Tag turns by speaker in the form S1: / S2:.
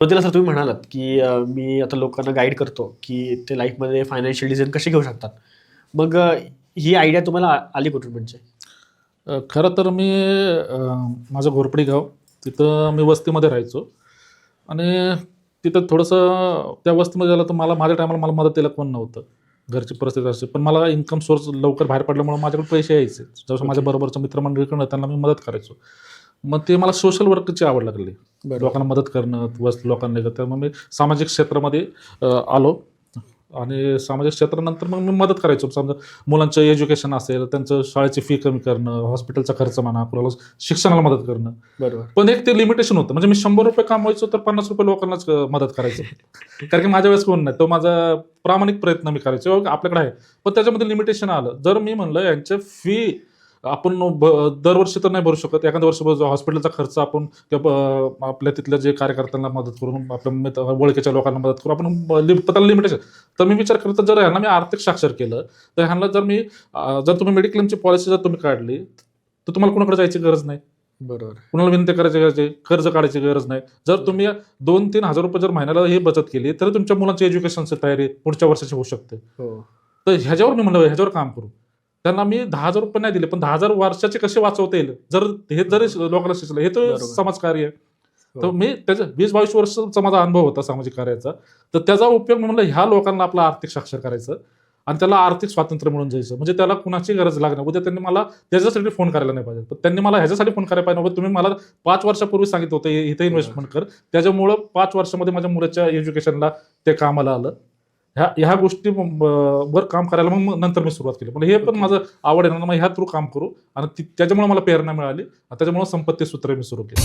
S1: सुरुवातीला सर तुम्ही म्हणालात, की मी आता लोकांना गाईड करतो, की ते लाईफमध्ये फायनान्शियल डिसिजन कसे घेऊ शकतात. मग ही आयडिया तुम्हाला आली कुठून म्हणजे?
S2: खरं तर मी माझं घोरपडी गाव, तिथं मी वस्तीमध्ये राहायचो आणि तिथं थोडंसं त्या वस्तीमध्ये झालं तर मला माझ्या टायमाला मला मदत द्यायला कोण नव्हतं. घरची परिस्थिती अशी. पण मला इन्कम सोर्स लवकर बाहेर पडल्यामुळे माझ्याकडे पैसे यायचे. जसं माझ्या
S1: ओके.
S2: बरोबरच्या मित्रमंडळीकडनं त्यांना मी मदत करायचो. मग ते मला सोशल वर्कची आवड लागली.
S1: बरोबर.
S2: लोकांना मदत करणं, लोकांना त्यामुळे मी सामाजिक क्षेत्रामध्ये आलो आणि सामाजिक क्षेत्रानंतर मग मी मदत करायचो. समजा मुलांचं एज्युकेशन असेल, त्यांचं शाळेची फी कमी करणं, हॉस्पिटलचा खर्च म्हणा, कुणाला शिक्षणाला मदत करणं.
S1: बरोबर.
S2: पण एक ते लिमिटेशन होतं. म्हणजे मी ₹100 कमवायचो तर ₹50 लोकांनाच मदत करायचो. कारण की माझ्या वेळेस कोण नाही. तो माझा प्रामाणिक प्रयत्न मी करायचो. आपल्याकडे आहे. पण त्याच्यामध्ये लिमिटेशन आलं. जर मी म्हणलं यांच्या फी आपण दरवर्षी तर नाही भरू शकत. एखाद्या वर्षी हॉस्पिटलचा खर्च आपण किंवा आपल्या तिथल्या जे कार्यकर्त्यांना मदत करून, आपल्या ओळखीच्या लोकांना मदत करू आपण त्याला लिमिटेशन. तर मी विचार करतो जर ह्यांना मी आर्थिक साक्षर केलं, तर ह्यांना जर तुम्ही मेडिक्लेमची पॉलिसी जर तुम्ही काढली, तर तुम्हाला कुणाकडे जायची गरज नाही.
S1: बरोबर.
S2: कुणाला विनंती करायची गरज नाही, कर्ज काढायची गरज नाही. जर तुम्ही ₹2,000-3,000 जर महिन्याला ही बचत केली, तर तुमच्या मुलांची एज्युकेशनची तयारी पुढच्या वर्षाची होऊ शकते.
S1: हो.
S2: तर ह्याच्यावर मी म्हणलं ह्याच्यावर काम करू. त्यांना मी ₹10,000 नाही दिले, पण 10,000 वर्षाचे कसे वाचवता येईल, हे जरी लोकांना सुचलं, हे तर
S1: बरोबर.
S2: समाजकार्य आहे.
S1: हो.
S2: तर मी त्याचा 20-22 वर्षाचा माझा अनुभव होता सामाजिक कार्याचा. तर त्याचा उपयोग मी म्हणलं ह्या लोकांना आपलं आर्थिक साक्षर करायचं आणि त्याला आर्थिक स्वातंत्र्य मिळून जायचं. म्हणजे त्याला कुणाची गरज लागणार. उद्या त्यांनी मला त्याच्यासाठी फोन करायला नाही पाहिजे. तर त्यांनी मला ह्याच्यासाठी फोन करायला पाहिजे. तुम्ही मला 5 वर्षापूर्वी सांगितलं होतं इथे इन्व्हेस्टमेंट कर. त्याच्यामुळं 5 वर्षामध्ये माझ्या मुलाच्या एज्युकेशनला ते कामाला आलं. ह्या गोष्टी वर काम करायला मग नंतर मी सुरुवात केली. म्हणजे हे पण माझं आवड आहे ना, मग ह्या थ्रू काम करू आणि त्याच्यामुळे मला प्रेरणा मिळाली आणि त्याच्यामुळे संपत्ती सूत्र मी सुरू केलं.